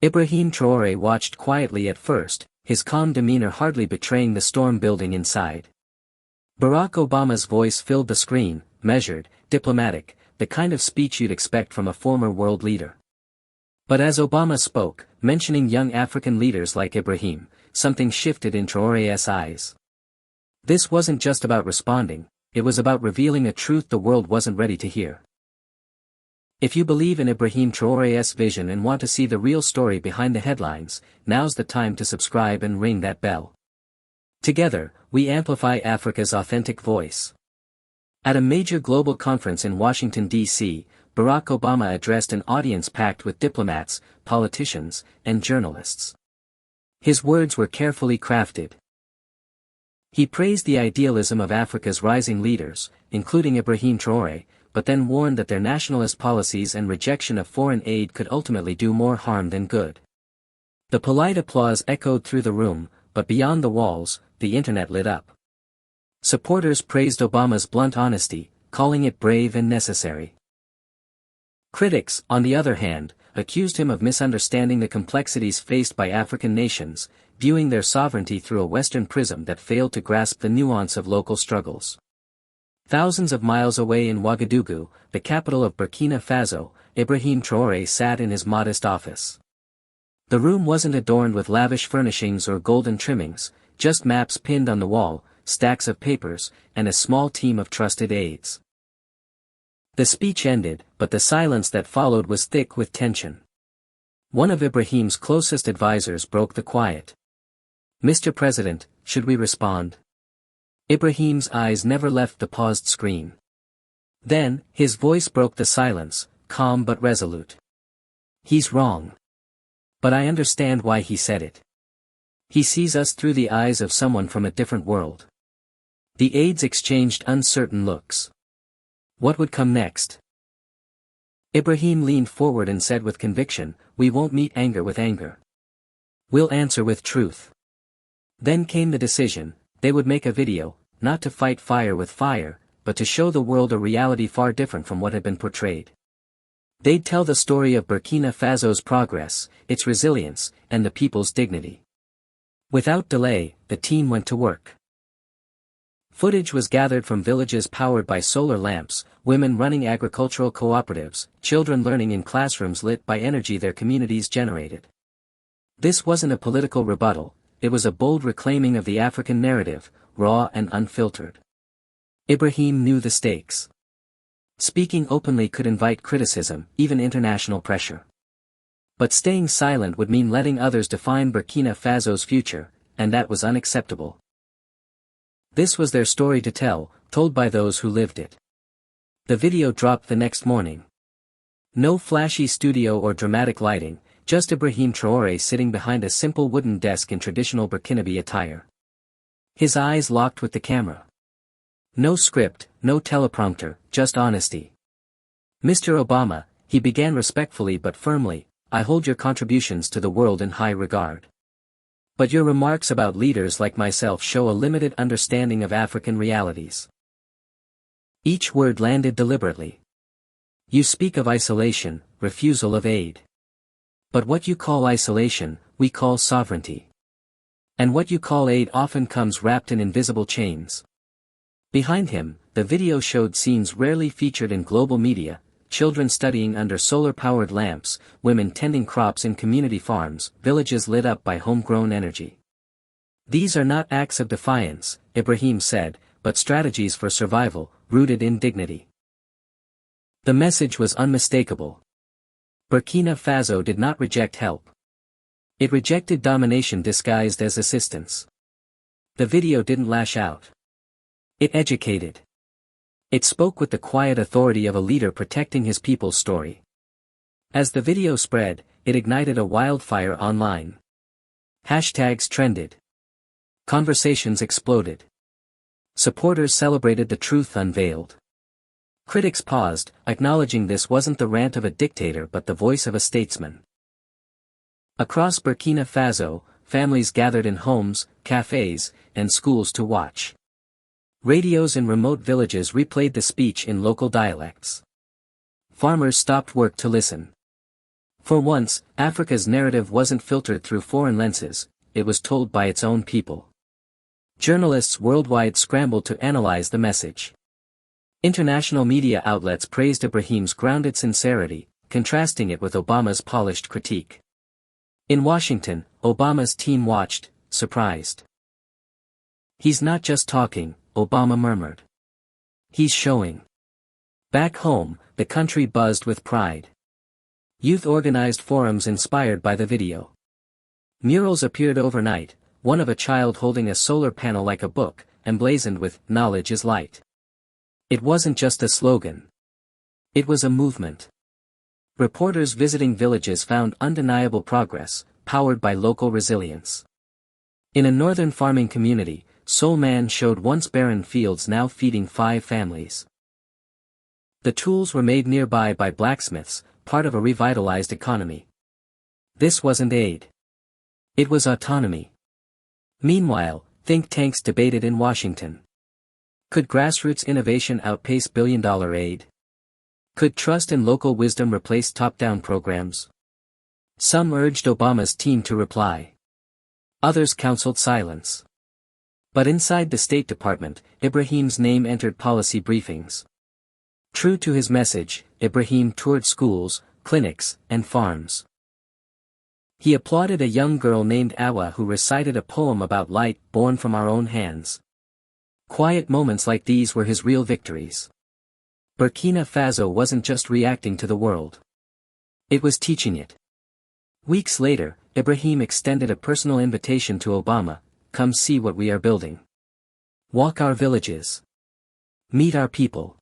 Ibrahim Traoré watched quietly at first, his calm demeanor hardly betraying the storm building inside. Barack Obama's voice filled the screen, measured, diplomatic, the kind of speech you'd expect from a former world leader. But as Obama spoke, mentioning young African leaders like Ibrahim, something shifted in Traoré's eyes. This wasn't just about responding, it was about revealing a truth the world wasn't ready to hear. If you believe in Ibrahim Traoré's vision and want to see the real story behind the headlines, now's the time to subscribe and ring that bell. Together, we amplify Africa's authentic voice. At a major global conference in Washington, D.C., Barack Obama addressed an audience packed with diplomats, politicians, and journalists. His words were carefully crafted. He praised the idealism of Africa's rising leaders, including Ibrahim Traoré, but then warned that their nationalist policies and rejection of foreign aid could ultimately do more harm than good. The polite applause echoed through the room, but beyond the walls, the internet lit up. Supporters praised Obama's blunt honesty, calling it brave and necessary. Critics, on the other hand, accused him of misunderstanding the complexities faced by African nations, viewing their sovereignty through a Western prism that failed to grasp the nuance of local struggles. Thousands of miles away in Ouagadougou, the capital of Burkina Faso, Ibrahim Traoré sat in his modest office. The room wasn't adorned with lavish furnishings or golden trimmings, just maps pinned on the wall, stacks of papers, and a small team of trusted aides. The speech ended, but the silence that followed was thick with tension. One of Ibrahim's closest advisors broke the quiet. "Mr. President, should we respond?" Ibrahim's eyes never left the paused screen. Then, his voice broke the silence, calm but resolute. "He's wrong. But I understand why he said it. He sees us through the eyes of someone from a different world." The aides exchanged uncertain looks. What would come next? Ibrahim leaned forward and said with conviction, "We won't meet anger with anger. We'll answer with truth." Then came the decision. They would make a video, not to fight fire with fire, but to show the world a reality far different from what had been portrayed. They'd tell the story of Burkina Faso's progress, its resilience, and the people's dignity. Without delay, the team went to work. Footage was gathered from villages powered by solar lamps, women running agricultural cooperatives, children learning in classrooms lit by energy their communities generated. This wasn't a political rebuttal. It was a bold reclaiming of the African narrative, raw and unfiltered. Ibrahim knew the stakes. Speaking openly could invite criticism, even international pressure. But staying silent would mean letting others define Burkina Faso's future, and that was unacceptable. This was their story to tell, told by those who lived it. The video dropped the next morning. No flashy studio or dramatic lighting, just Ibrahim Traoré sitting behind a simple wooden desk in traditional Burkinabe attire. His eyes locked with the camera. No script, no teleprompter, just honesty. "Mr. Obama," he began respectfully but firmly, "I hold your contributions to the world in high regard. But your remarks about leaders like myself show a limited understanding of African realities." Each word landed deliberately. "You speak of isolation, refusal of aid. But what you call isolation, we call sovereignty. And what you call aid often comes wrapped in invisible chains." Behind him, the video showed scenes rarely featured in global media: children studying under solar-powered lamps, women tending crops in community farms, villages lit up by homegrown energy. "These are not acts of defiance," Ibrahim said, "but strategies for survival, rooted in dignity." The message was unmistakable. Burkina Faso did not reject help. It rejected domination disguised as assistance. The video didn't lash out. It educated. It spoke with the quiet authority of a leader protecting his people's story. As the video spread, it ignited a wildfire online. Hashtags trended. Conversations exploded. Supporters celebrated the truth unveiled. Critics paused, acknowledging this wasn't the rant of a dictator but the voice of a statesman. Across Burkina Faso, families gathered in homes, cafes, and schools to watch. Radios in remote villages replayed the speech in local dialects. Farmers stopped work to listen. For once, Africa's narrative wasn't filtered through foreign lenses, it was told by its own people. Journalists worldwide scrambled to analyze the message. International media outlets praised Ibrahim's grounded sincerity, contrasting it with Obama's polished critique. In Washington, Obama's team watched, surprised. "He's not just talking," Obama murmured. "He's showing." Back home, the country buzzed with pride. Youth organized forums inspired by the video. Murals appeared overnight, one of a child holding a solar panel like a book, emblazoned with "Knowledge is Light." It wasn't just a slogan. It was a movement. Reporters visiting villages found undeniable progress, powered by local resilience. In a northern farming community, Soul Man showed once barren fields now feeding 5 families. The tools were made nearby by blacksmiths, part of a revitalized economy. This wasn't aid. It was autonomy. Meanwhile, think tanks debated in Washington. Could grassroots innovation outpace billion-dollar aid? Could trust in local wisdom replace top-down programs? Some urged Obama's team to reply. Others counseled silence. But inside the State Department, Ibrahim's name entered policy briefings. True to his message, Ibrahim toured schools, clinics, and farms. He applauded a young girl named Awa who recited a poem about light born from our own hands. Quiet moments like these were his real victories. Burkina Faso wasn't just reacting to the world. It was teaching it. Weeks later, Ibrahim extended a personal invitation to Obama: "Come see what we are building. Walk our villages. Meet our people."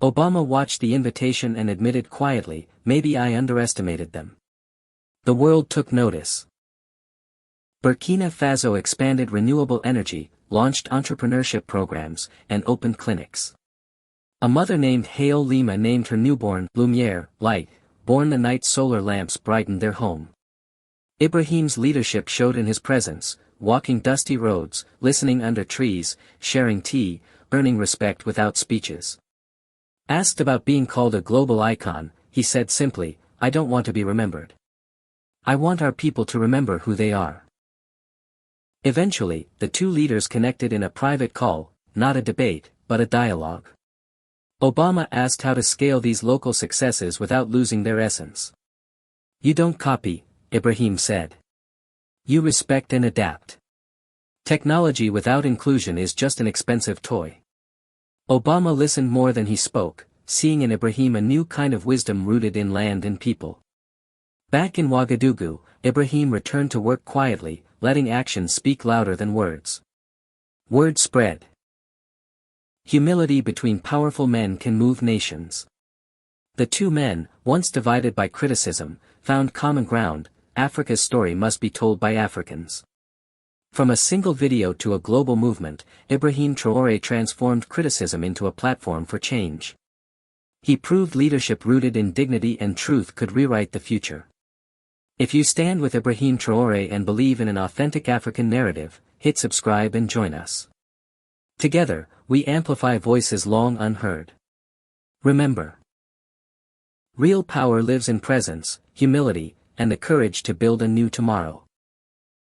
Obama watched the invitation and admitted quietly, "Maybe I underestimated them." The world took notice. Burkina Faso expanded renewable energy, launched entrepreneurship programs, and opened clinics. A mother named Haile Lima named her newborn Lumiere, light, born the night solar lamps brightened their home. Ibrahim's leadership showed in his presence, walking dusty roads, listening under trees, sharing tea, earning respect without speeches. Asked about being called a global icon, he said simply, "I don't want to be remembered. I want our people to remember who they are." Eventually, the two leaders connected in a private call, not a debate, but a dialogue. Obama asked how to scale these local successes without losing their essence. "You don't copy," Ibrahim said. "You respect and adapt. Technology without inclusion is just an expensive toy." Obama listened more than he spoke, seeing in Ibrahim a new kind of wisdom rooted in land and people. Back in Ouagadougou, Ibrahim returned to work quietly, letting actions speak louder than words. Word spread. Humility between powerful men can move nations. The two men, once divided by criticism, found common ground: Africa's story must be told by Africans. From a single video to a global movement, Ibrahim Traoré transformed criticism into a platform for change. He proved leadership rooted in dignity and truth could rewrite the future. If you stand with Ibrahim Traoré and believe in an authentic African narrative, hit subscribe and join us. Together, we amplify voices long unheard. Remember, real power lives in presence, humility, and the courage to build a new tomorrow.